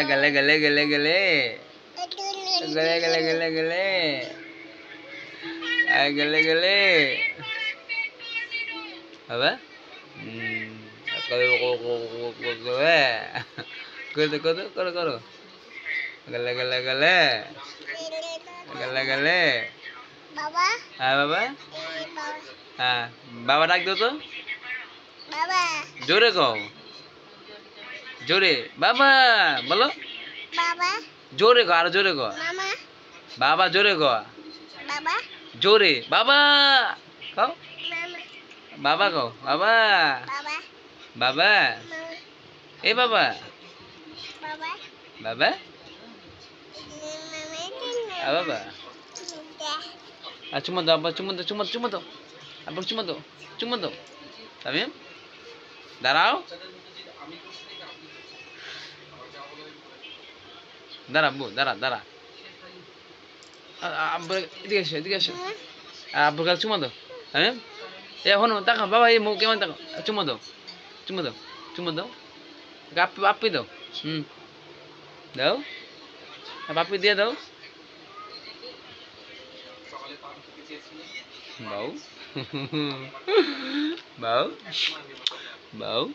গেলে গেলে গেলে গেলে গেলে গেলে গেলে গেলে গেলে গেলে apa koro gale gale gale gale gale বাবা বাবা বাবা ডাক দাও তো বাবা জোরে কও জোরে বাবা বলো বাবা জোরে কও আর জোরে কও মামা বাবা জোরে কও বাবা জোরে বাবা কও মামা বাবা কও বাবা বাবা বাবা এ বাবা বাবা বাবা বাবা cuma daw abang cuma daw Tamim দাঁড়াও দাঁড়া আব্বু দাঁড়া আব্বু এদিকে এসো আব্বুর কাছে চুমা দাও তামিম এখন তাকাও বাবা এই মুখ কেমন তাকাও চুমা দাও আপি দাও দাও পাপি দিয়ে দাও bau bau bau